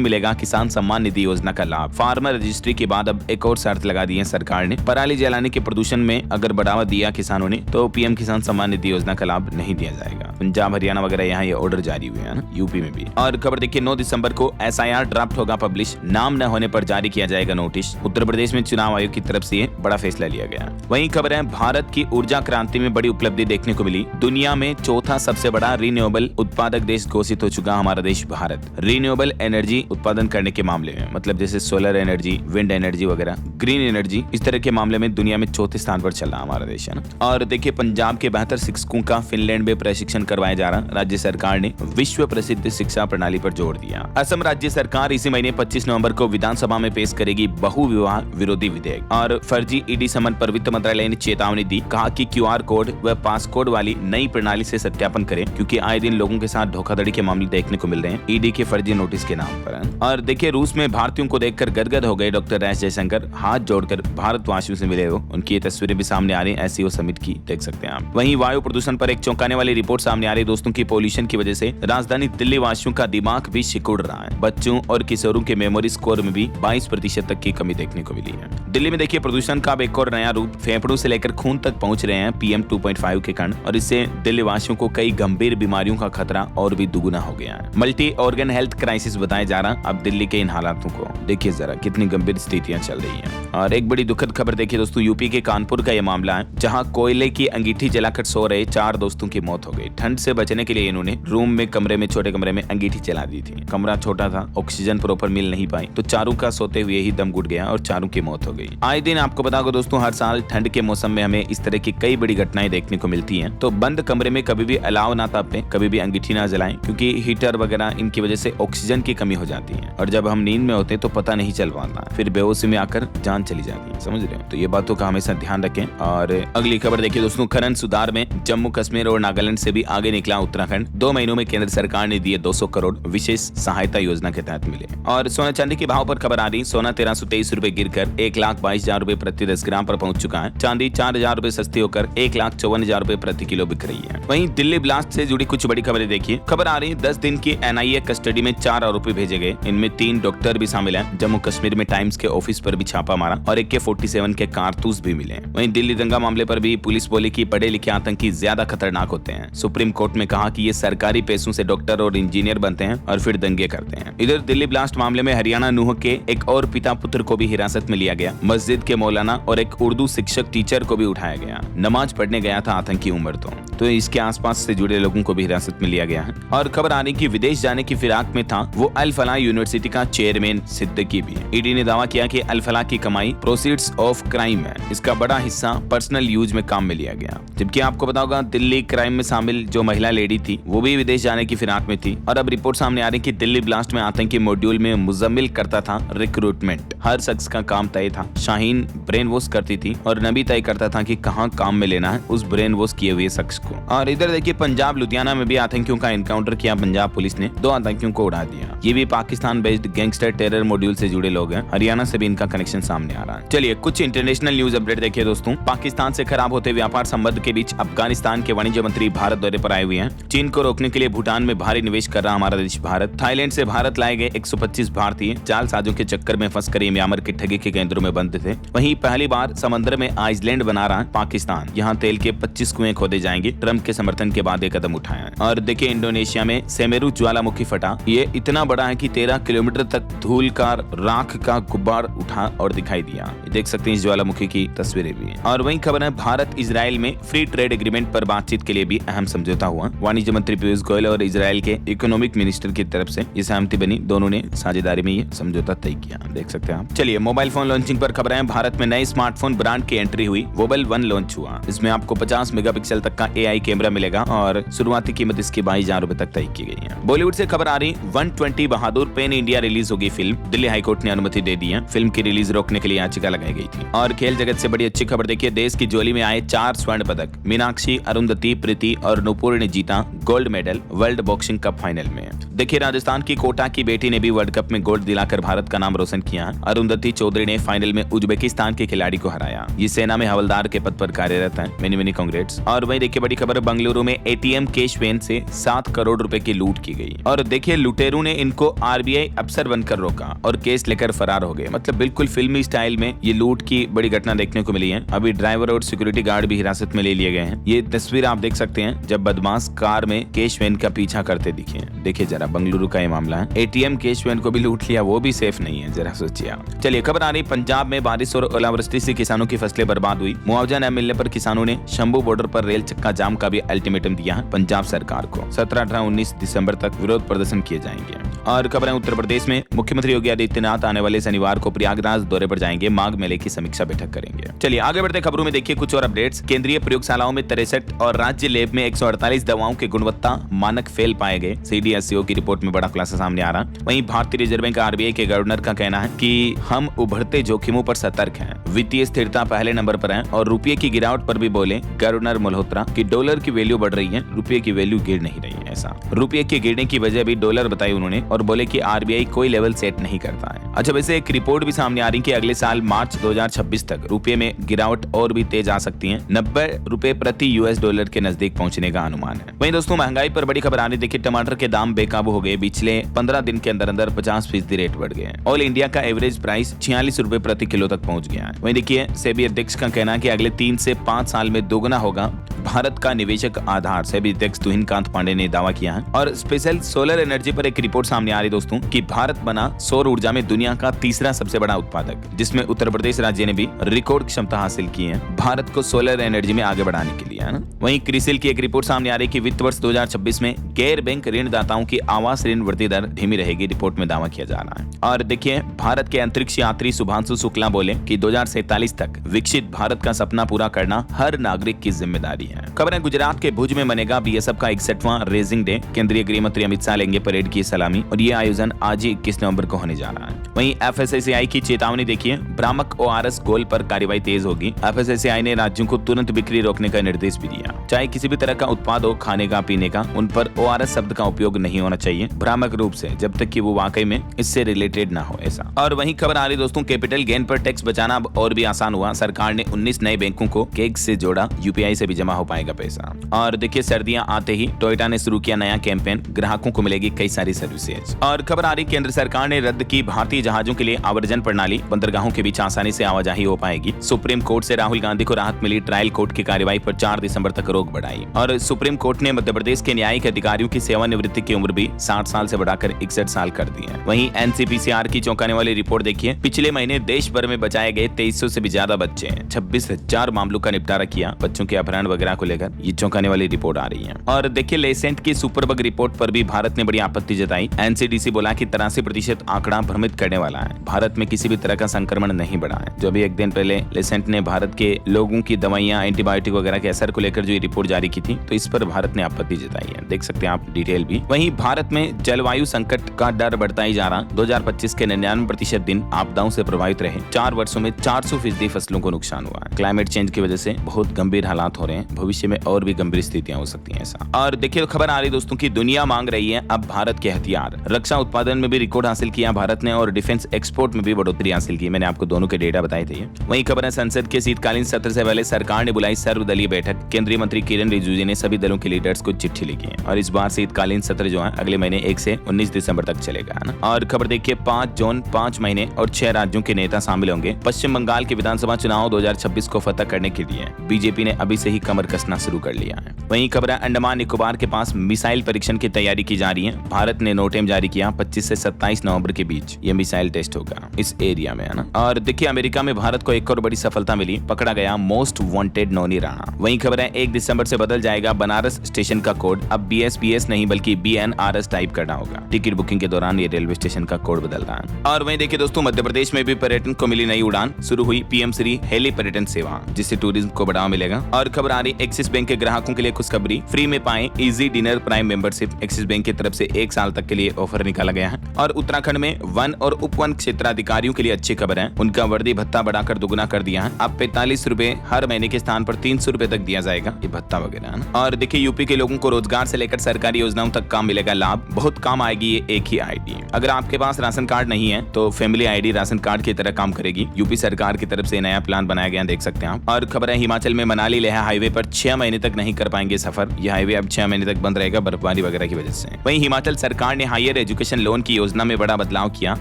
मिलेगा किसान सम्मान निधि योजना का लाभ। फार्मर रजिस्ट्री के बाद अब एक और शर्त लगा दी है सरकार ने। पराली जलाने के प्रदूषण में अगर बढ़ावा दिया किसानों ने तो पीएम किसान सम्मान निधि योजना का लाभ नहीं दिया जाएगा। पंजाब, हरियाणा वगैरह यहाँ ये ऑर्डर जारी हुए हैं ना, यूपी में भी। और खबर देखिए 9 दिसंबर को SIR ड्राफ्ट होगा पब्लिश, नाम न होने पर जारी किया जाएगा नोटिस। उत्तर प्रदेश में चुनाव आयोग की तरफ से ये बड़ा फैसला लिया गया। वहीं खबर है भारत की ऊर्जा क्रांति में बड़ी उपलब्धि देखने को मिली। दुनिया में चौथा सबसे बड़ा रिन्यूएबल उत्पादक देश घोषित हो चुका हमारा देश भारत। रिन्यूएबल एनर्जी उत्पादन करने के मामले में, मतलब जैसे सोलर एनर्जी, विंड एनर्जी वगैरह, ग्रीन एनर्जी, इस तरह के मामले में दुनिया में चौथे स्थान पर चल रहा हमारा देश है ना। और देखिए पंजाब के 72 शिक्षकों का फिनलैंड में प्रशिक्षण करवाया जा रहा। राज्य सरकार ने विश्व प्रसिद्ध शिक्षा प्रणाली पर जोर दिया। असम राज्य सरकार इसी महीने 25 नवंबर को विधानसभा में पेश करेगी बहुविवाह विरोधी विधेयक। और फर्जी ईडी समन पर वित्त मंत्रालय ने चेतावनी दी, कहा कि QR कोड व पासकोड वाली नई प्रणाली से सत्यापन करें, क्योंकि आए दिन लोगों के साथ धोखाधड़ी के मामले देखने को मिल रहे हैं ईडी के फर्जी नोटिस के नाम पर। और देखिए रूस में भारतीयों को देखकर गदगद हो गए डॉक्टर एस जयशंकर, हाथ जोड़कर भारतवासियों से मिले हो। उनकी ये तस्वीरें भी सामने आ रही है SCO समिट की, देख सकते हैं आप। वहीं वायु प्रदूषण पर एक चौंकाने वाली रिपोर्ट सामने आ रही है दोस्तों की पोल्यूशन की वजह से राजधानी दिल्ली वासियों का दिमाग भी सिकुड़ रहा है। बच्चों और किशोरों के मेमोरी स्कोर में भी 22% तक की कमी देखने को मिली है। दिल्ली में देखिए प्रदूषण का एक और नया रूप, फेफड़ों से लेकर खून तक पहुंच रहे हैं PM 2.5 के कण, और इससे दिल्ली वासियों को कई गंभीर बीमारियों का खतरा और भी दुगुना हो गया है। मल्टी ऑर्गन हेल्थ क्राइसिस बताया जा रहा अब दिल्ली के इन हालातों को देखिए जरा कितनी गंभीर स्थितियां चल रही हैं। और एक बड़ी दुखद खबर देखिए दोस्तों, यूपी के कानपुर का यह मामला है, जहां कोयले की अंगीठी जलाकर सो रहे 4 दोस्तों की मौत हो गई। ठंड से बचने के लिए इन्होंने रूम में छोटे कमरे में अंगीठी जला दी थी। कमरा छोटा था, ऑक्सीजन प्रॉपर मिल नहीं पाई, तो चारों का सोते हुए ही दम घुट गया और चारों की मौत हो गई। आए दिन आपको बता दो दोस्तों, हर साल ठंड के मौसम में हमें इस तरह की कई बड़ी घटनाएं देखने को मिलती हैं। तो बंद कमरे में कभी भी अलाव ना तापें, कभी भी अंगीठी ना जलाएं, क्योंकि हीटर वगैरह इनकी वजह से ऑक्सीजन की कमी हो जाती है, और जब हम नींद में होते तो पता नहीं चल पाता, फिर बेहोशी में आकर जान चली जाती है, समझ रहे हो। तो ये बातों का हमेशा ध्यान रखें। और अगली खबर देखिए दोस्तों, खनन सुधार में जम्मू कश्मीर और नागालैंड से भी आगे निकला उत्तराखंड। 2 महीनों में केंद्र सरकार ने दिए 200 करोड़ विशेष सहायता योजना के तहत मिले। और सोना चांदी के भाव पर खबर आ रही, सोना 1323 रुपए गिरकर 1,22,000 रुपए प्रति 10 ग्राम पर पहुंच चुका है। चांदी 4,000 रुपए सस्ती होकर 1,54,000 रुपए प्रति किलो बिक रही है। वहीं दिल्ली ब्लास्ट से जुड़ी कुछ बड़ी खबरें देखिए। खबर आ रही 10 दिन की NIA कस्टडी में 4 आरोपी भेजे गए, इनमें 3 डॉक्टर भी शामिल हैं। जम्मू कश्मीर में टाइम्स के ऑफिस पर भी छापा मारा और AK-47 के कारतूस भी मिले। वहीं दिल्ली दंगा मामले पर भी पुलिस बोली कि पढ़े लिखे आतंकी ज्यादा खतरनाक होते हैं। सुप्रीम कोर्ट में कहा कि ये सरकारी पैसों से डॉक्टर और इंजीनियर बनते हैं और फिर दंगे करते हैं। इधर दिल्ली ब्लास्ट मामले में हरियाणा नूह के एक और पिता पुत्र को भी हिरासत में लिया गया। मस्जिद के मौलाना और एक उर्दू शिक्षक टीचर को भी उठाया गया। नमाज पढ़ने गया था आतंकी उमर तो इसके आसपास से जुड़े लोगों को भी हिरासत में लिया गया है। और खबर आ रही कि विदेश जाने की फिराक में था वो अल फलाह यूनिवर्सिटी का चेयरमैन सिद्दीकी भी। ईडी ने दावा किया कि अल फलाह की कमाई प्रोसीड्स ऑफ क्राइम है, इसका बड़ा हिस्सा पर्सनल यूज में काम में लिया गया। जबकि आपको पता होगा दिल्ली क्राइम में शामिल जो महिला लेडी थी वो भी विदेश जाने की फिराक में थी। और अब रिपोर्ट सामने आ रही कि दिल्ली ब्लास्ट में आतंकी मॉड्यूल में मुजम्मिल करता था रिक्रूटमेंट। हर शख्स का काम तय था। शाहीन ब्रेन वॉश करती थी और नबी तय करता था कि कहां काम में लेना है उस ब्रेन वॉश किए हुए शख्स को। और इधर देखिए पंजाब लुधियाना में भी आतंकियों का एनकाउंटर किया पंजाब पुलिस ने, 2 आतंकियों को उड़ा दिया। ये भी Pakistan based gangster terror module से जुड़े लोग हैं। हरियाणा से भी इनका कनेक्शन सामने आ रहा है। चलिए कुछ इंटरनेशनल न्यूज अपडेट देखिए दोस्तों। पाकिस्तान से खराब होते व्यापार संबंध के बीच अफगानिस्तान के वाणिज्य मंत्री भारत दौरे पर आए हुए हैं। चीन को रोकने के लिए भूटान में भारी निवेश कर रहा हमारा देश भारत। थाईलैंड से भारत लाए गए 125 भारतीय जालसाजों के चक्कर में फंसकर म्यांमार के ठगी के केंद्रों में बंद थे। वहीं पहली बार समंदर में आइसलैंड बना रहा है पाकिस्तान। यहाँ तेल के 25 कुएं खोदे जाएंगे। ट्रंप के समर्थन के बाद ये कदम उठाया। और देखिए इंडोनेशिया में सेमेरू ज्वालामुखी फटा। ये इतना बड़ा है कि 13 किलोमीटर तक धूल का राख का गुब्बार उठा और दिखाई दिया। देख सकते हैं इस ज्वालामुखी की तस्वीरें भी। और वहीं खबर है भारत इजराइल में फ्री ट्रेड एग्रीमेंट पर बातचीत के लिए भी अहम समझौता हुआ। वाणिज्य मंत्री पीयूष गोयल गोयल और इजराइल के इकोनॉमिक मिनिस्टर की तरफ से ये सहमति बनी। दोनों ने साझेदारी में ये समझौता तय किया, देख सकते हैं आप। चलिए मोबाइल फोन लॉन्चिंग पर खबर है। भारत में नए स्मार्टफोन ब्रांड की एंट्री हुई। वोबल 1 लॉन्च हुआ। इसमें आपको 50 मेगापिक्सल तक का AI कैमरा मिलेगा और शुरुआती कीमत इसकी 22,000 रुपए तक तय की गई है। बॉलीवुड से खबर आ रही 120 बहादुर पेन इंडिया रिलीज होगी फिल्म। दिल्ली हाईकोर्ट ने अनुमति दे दी है। फिल्म की रिलीज रोकने के लिए याचिका लगाई गई थी। और खेल जगत से बड़ी अच्छी खबर देखिए, देश की झोली में आए 4 स्वर्ण पदक। मीनाक्षी, अरुंधति, प्रीति और नुपुर ने जीता gold medal world boxing cup final में। देखिए राजस्थान की कोटा की बेटी ने भी वर्ल्ड कप में गोल्ड दिलाकर भारत का नाम रोशन किया। अरुंधति चौधरी ने फाइनल में उज्बेकिस्तान के खिलाड़ी को हराया। ये सेना में हवलदार के पद पर कार्यरत है। Many congrats. और वहीं देखिए बड़ी खबर, बेंगलुरु में ATM कैश वैन से 7 करोड़ रुपए की लूट की गई। और देखिए लुटेरों ने इनको RBI अफसर बनकर रोका और केस लेकर फरार हो गए। मतलब बिल्कुल फिल्मी स्टाइल में ये लूट की बड़ी घटना देखने को मिली है। अभी ड्राइवर और सिक्योरिटी गार्ड भी हिरासत में ले लिए गए हैं। ये तस्वीर आप देख सकते हैं जब बदमाश कार में कैश वैन का पीछा करते दिखे। देखिए जरा बेंगलुरु का ये मामला है। ATM कैश वैन को भी लूट लिया, वो भी सेफ नहीं है, जरा सोचिए आप। चलिए खबर आ रही, पंजाब में बारिश और ओलावृष्टि से किसानों की फसलें बर्बाद हुई। मुआवजा न मिलने पर किसानों ने शंभू बॉर्डर पर रेल चक्का जाम का भी अल्टीमेटम दिया है पंजाब सरकार को। 17, 18, 19 दिसंबर तक विरोध प्रदर्शन किए जाएंगे। और खबर है उत्तर प्रदेश में मुख्यमंत्री योगी आदित्यनाथ आने वाले शनिवार को प्रयागराज दौरे पर जाएंगे। माघ मेले की समीक्षा बैठक करेंगे। चलिए आगे बढ़ते खबरों में देखिए कुछ और अपडेट्स। केंद्रीय प्रयोगशालाओं में 63 और राज्य लैब में 148 दवाओं के गुणवत्ता मानक फेल पाए गए। CDSCO की रिपोर्ट में बड़ा खुलासा सामने आ रहा। वहीं भारतीय रिजर्व बैंक RBI के गवर्नर का कहना है कि हम उभरते जोखिमों पर सतर्क हैं। वित्तीय स्थिरता पहले नंबर पर है। और रुपये की गिरावट पर भी बोले गवर्नर मल्होत्रा कि डॉलर की वैल्यू बढ़ रही है, रुपये की वैल्यू गिर नहीं रही है। ऐसा रुपये के गिरने की वजह भी डॉलर बताई उन्होंने और बोले कि RBI कोई लेवल सेट नहीं करता है। अच्छा वैसे एक रिपोर्ट भी सामने आ रही कि अगले साल मार्च 2026 तक रुपये में गिरावट और भी तेज आ सकती है। 90 रुपए प्रति $US के नजदीक पहुंचने का अनुमान है। वहीं दोस्तों महंगाई पर बड़ी खबर आ रही। देखिए टमाटर के दाम बेकाबू हो गए। पिछले 15 दिन के अंदर 50% रेट बढ़ गए। ऑल इंडिया का एवरेज प्राइस 46 रुपए प्रति किलो तक पहुंच गया है। वहीं देखिए सेबी अध्यक्ष का कहना है कि अगले 3 से 5 साल में दोगुना होगा भारत का निवेशक आधार। सेबी अध्यक्ष तुहिनकांत पांडे ने दावा किया है। और स्पेशल सोलर एनर्जी पर एक रिपोर्ट सामने आ रही दोस्तों कि भारत बना सौर ऊर्जा में दुनिया का तीसरा सबसे बड़ा उत्पादक, जिसमें उत्तर प्रदेश राज्य ने भी रिकॉर्ड क्षमता हासिल की है भारत को सोलर एनर्जी में आगे बढ़ाने के लिए, है ना। वहीं क्रिसिल की एक रिपोर्ट सामने आ रही कि वित्त वर्ष 2026 में गैर बैंक ऋणदाताओं की आवास ऋण वृद्धि दर धीमी रहेगी। रिपोर्ट में दावा किया जा रहा है। और देखिए भारत के अंतरिक्ष यात्री शुभांशु शुक्ला बोले कि 2047 तक विकसित भारत का सपना पूरा करना हर नागरिक की जिम्मेदारी है। खबर है गुजरात के भुज में मनेगा BSF का 61वां रेजिंग डे। केंद्रीय गृह मंत्री अमित शाह लेंगे परेड की सलामी और ये आयोजन आज ही 21 नवंबर को होने जा रहा है। वहीं FSSAI की चेतावनी देखिए, भ्रामक ORS गोल पर कार्रवाई तेज होगी। FSSAI ने राज्यों को तुरंत बिक्री रोकने का निर्देश भी दिया। चाहे किसी भी तरह का उत्पाद हो, खाने का पीने का, उन पर ORS शब्द का उपयोग नहीं होना चाहिए भ्रामक रूप से, जब तक कि वो वाकई में इससे रिलेटेड ना हो ऐसा। और वहीं खबर आ रही दोस्तों कैपिटल गेन पर टैक्स बचाना अब और भी आसान हुआ। सरकार ने 19 नए बैंकों को केग से जोड़ा। UPI से भी जमा हो पाएगा पैसा। और देखिए सर्दियां आते ही टोयोटा ने शुरू किया नया कैंपेन, ग्राहकों को मिलेगी कई सारी सर्विसेज। और खबर आ रही केंद्र सरकार ने रद्द की भारतीय जहाजों के लिए आवर्जन प्रणाली। बंदरगाहों के बीच आसानी से आवाजाही हो पाएगी। सुप्रीम कोर्ट से राहुल गांधी को राहत मिली। ट्रायल कोर्ट की कार्रवाई पर 4 दिसंबर तक रोक बढ़ाई। और सुप्रीम कोर्ट ने मध्य प्रदेश के न्यायिक अधिकारियों की सेवानिवृत्ति की उम्र भी 60 साल से बढ़ाकर 61 साल कर दी है। वहीं NCPCR की चौंकाने वाली रिपोर्ट देखिए, पिछले महीने देश भर में बचाए गए 2300 से भी ज्यादा बच्चे। 26,000 मामलों का निपटारा किया बच्चों के अपहरण वगैरह को लेकर। ये चौंकाने वाली रिपोर्ट आ रही है। और देखिए लेसेंट की सुपरबग रिपोर्ट पर भी भारत ने बड़ी आपत्ति जताई। NCDC बोला कि 83% आंकड़ा भ्रमित करने वाला है। भारत में किसी भी तरह का संक्रमण नहीं बढ़ा है। जो अभी एक दिन पहले लेसेंट ने भारत के लोगों की दवाइयां, एंटीबायोटिक वगैरह के असर को लेकर जो रिपोर्ट जारी की थी, तो इस पर भारत ने आपत्ति जताई है। देख सकते हैं आप डिटेल भी। वहीं भारत में जलवायु संकट का डर बढ़ता ही जा रहा। 2025 के 99% दिन आपदाओं से प्रभावित रहे। 4 वर्षों में 400% फसलों को नुकसान हुआ है। क्लाइमेट चेंज की वजह से बहुत गंभीर हालात हो रहे हैं। भविष्य में और भी गंभीर स्थितियां हो सकती हैं ऐसा। और देखिए खबर आ रही दोस्तों की दुनिया मांग रही है अब भारत के हथियार। रक्षा उत्पादन में भी रिकॉर्ड हासिल किया भारत ने और डिफेंस एक्सपोर्ट में भी बढ़ोतरी हासिल की। मैंने आपको दोनों के डेटा बताए थे। वहीं खबर है संसद के शीतकालीन सत्र से पहले सरकार ने बुलाई सर्वदलीय बैठक। केंद्रीय मंत्री किरण रिजिजू ने सभी दलों के लीडर्स को चिट्ठी लिखी है। और इस बार शीतकालीन सत्र जो है अगले महीने 1 से 19 दिसंबर तक चलेगा ना। और खबर देखिए 5 जोन 5 महीने और 6 राज्यों के नेता शामिल होंगे। पश्चिम बंगाल के विधानसभा चुनाव 2026 को फतह करने के लिए बीजेपी ने अभी से ही कमर कसना शुरू कर लिया है। वहीं खबर है अंडमान निकोबार के पास मिसाइल परीक्षण की तैयारी की जा रही है। भारत ने नोटेम जारी किया 25 से 27 नवंबर के बीच ये मिसाइल टेस्ट होगा इस एरिया में, है ना। और देखिए अमेरिका में भारत को एक और बड़ी सफलता मिली, पकड़ा गया मोस्ट वांटेड नौनी राणा। वहीं खबर है 1 दिसंबर से बदल जाएगा बनारस स्टेशन का कोड, अब BSPS नहीं बल्कि BNRS टाइप करना होगा। टिकट बुकिंग के दौरान ये रेलवे स्टेशन का कोड बदल रहा है। और वहीं देखिए दोस्तों मध्य प्रदेश में भी पर्यटन को मिली नई उड़ान, शुरू हुई PM श्री हेली पर्यटन सेवा, जिससे टूरिज्म को बढ़ावा मिलेगा। और खबर आ रही एक्सिस बैंक के ग्राहकों के लिए खुशखबरी, फ्री में पाएं easy dinner prime membership. Axis bank की तरफ से 1 साल तक के लिए ऑफर निकाला गया है। और उत्तराखंड में वन और उपवन क्षेत्राधिकारियों के लिए अच्छी खबर है, उनका वर्दी भत्ता बढ़ाकर दुगुना कर दिया है। अब 45 रुपए हर महीने के स्थान पर 300 रुपए तक दिया जाएगा ये भत्ता वगैरह, है ना। और देखिए यूपी के लोगों को रोजगार से लेकर सरकारी योजनाओं तक का मिलेगा लाभ, बहुत काम आएगी ये एक ही ID। अगर आपके पास राशन कार्ड नहीं है तो फैमिली ID राशन कार्ड की तरह काम करेगी। यूपी सरकार की तरफ से नया प्लान बनाया गया, देख सकते हैं आप। और खबर है हिमाचल में मनाली लेह हाईवे पर 6 महीने तक नहीं कर पाएंगे सफर, यह हाईवे अब 6 महीने तक बंद रहेगा बर्फबारी वगैरह की वजह से। वहीं हिमाचल सरकार ने हायर एजुकेशन लोन की योजना में बड़ा बदलाव किया,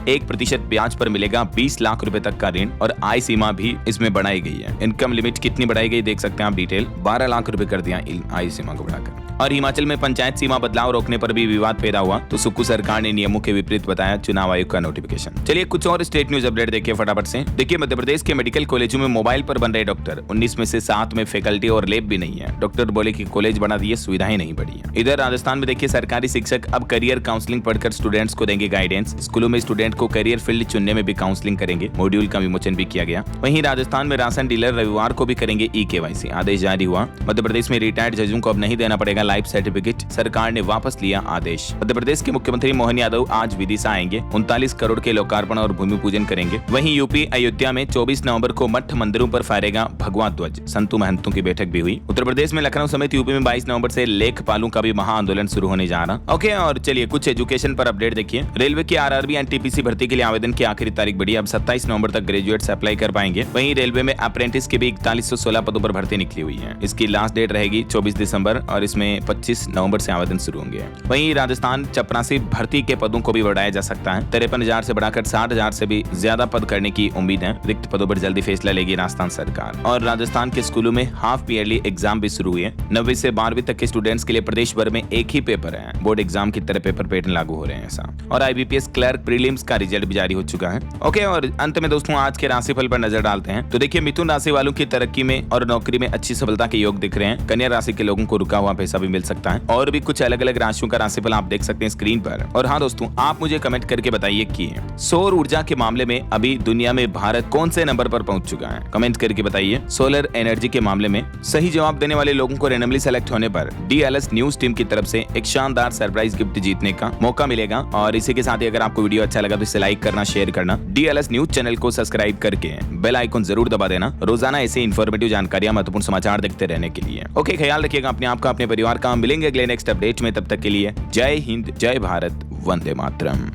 1% ब्याज पर मिलेगा 20 लाख रुपए तक का ऋण, और आय सीमा भी इसमें बढ़ाई गई है। इनकम लिमिट कितनी बढ़ाई गई देख सकते हैं आप डिटेल, 12 लाख रुपए कर दिया आय सीमा को बढ़ाकर। और हिमाचल में पंचायत सीमा बदलाव रोकने पर भी विवाद पैदा हुआ, तो सुक्खू सरकार ने नियमों के विपरीत बताया चुनाव आयोग का नोटिफिकेशन। चलिए कुछ और स्टेट न्यूज अपडेट देखिए फटाफट से। देखिए मध्य प्रदेश के मेडिकल कॉलेजों में मोबाइल पर बन रहे डॉक्टर, 19 में से 7 में फैकल्टी और लैब भी नहीं है। डॉक्टर बोले कि कॉलेज बना दिए, सुविधाएं नहीं बढ़ी है। इधर राजस्थान में देखिए सरकारी शिक्षक अब करियर काउंसलिंग पढ़कर स्टूडेंट्स को देंगे गाइडेंस, स्कूलों में स्टूडेंट को करियर फील्ड चुनने में भी काउंसलिंग करेंगे, मॉड्यूल का विमोचन भी किया गया। वहीं राजस्थान में राशन डीलर रविवार को भी करेंगे EKYC, आदेश जारी हुआ। मध्य प्रदेश में रिटायर्ड जजों को अब नहीं देना पड़ेगा लाइफ सर्टिफिकेट, सरकार ने वापस लिया आदेश। मध्य प्रदेश के मुख्यमंत्री मोहन यादव आज विदिशा आएंगे, 39 करोड़ के लोकार्पण और भूमि पूजन करेंगे। वहीं यूपी अयोध्या में 24 नवंबर को मठ मंदिरों पर फहरेगा भगवा ध्वज, संतु महंतों की बैठक भी हुई। उत्तर प्रदेश में लखनऊ समेत यूपी में 22 नवंबर से लेखपालों का भी महा आंदोलन शुरू होने जा रहा। ओके, और चलिए कुछ एजुकेशन पर अपडेट देखिए। रेलवे की RRB NTPC भर्ती के लिए आवेदन की आखिरी तारीख बढ़ी, अब 27 नवंबर तक ग्रेजुएट्स अप्लाई कर पाएंगे। वहीं रेलवे में अप्रेंटिस के भी 4116 पदों पर भर्ती निकली हुई है। इसकी लास्ट डेट रहेगी 24 दिसंबर और इसमें 25 नवंबर से आवेदन शुरू होंगे। वहीं राजस्थान चपरासी भर्ती के पदों को भी बढ़ाया जा सकता है, 53,000 से बढ़ाकर 60,000 से भी ज्यादा पद करने की उम्मीद है। रिक्त पदों पर जल्दी फैसला लेगी राजस्थान सरकार। और राजस्थान के स्कूलों में हाफ ईयरली एग्जाम भी शुरू हुई है। 9वीं से 12वीं तक के स्टूडेंट्स के लिए प्रदेश भर में एक ही पेपर है, बोर्ड एग्जाम की तरह पेपर पैटर्न लागू हो रहे हैं ऐसा। और IBPS क्लर्क प्रीलिम्स का रिजल्ट भी जारी हो चुका है। ओके, और अंत में दोस्तों आज के राशिफल पर नजर डालते हैं। तो देखिए मिथुन राशि वालों की तरक्की में और नौकरी में अच्छी सफलता के योग दिख रहे हैं। कन्या राशि के लोगों को रुका हुआ पैसा भी मिल सकता है। और भी कुछ अलग अलग राशियों का राशिफल आप देख सकते हैं स्क्रीन पर। और हाँ दोस्तों, आप मुझे कमेंट करके बताइए कि सौर ऊर्जा के मामले में अभी दुनिया में भारत कौन से नंबर पर पहुंच चुका है, कमेंट करके बताइए। सोलर एनर्जी के मामले में सही जवाब देने वाले लोगों को रैंडमली सेलेक्ट होने पर DLS न्यूज टीम की तरफ से एक शानदार सरप्राइज गिफ्ट जीतने का मौका मिलेगा। और इसी के साथ ही अगर आपको वीडियो अच्छा लगा तो इसे लाइक करना, शेयर करना, DLS न्यूज चैनल को सब्सक्राइब करके बेल आइकन जरूर दबा देना, रोजाना ऐसे इंफॉर्मेटिव जानकारियां, महत्वपूर्ण समाचार देखते रहने के लिए। ओके, ख्याल रखिएगा अपने आप का, अपने परिवार का। मिलेंगे अगले नेक्स्ट अपडेट में, तब तक के लिए जय हिंद, जय भारत, वंदे मातरम।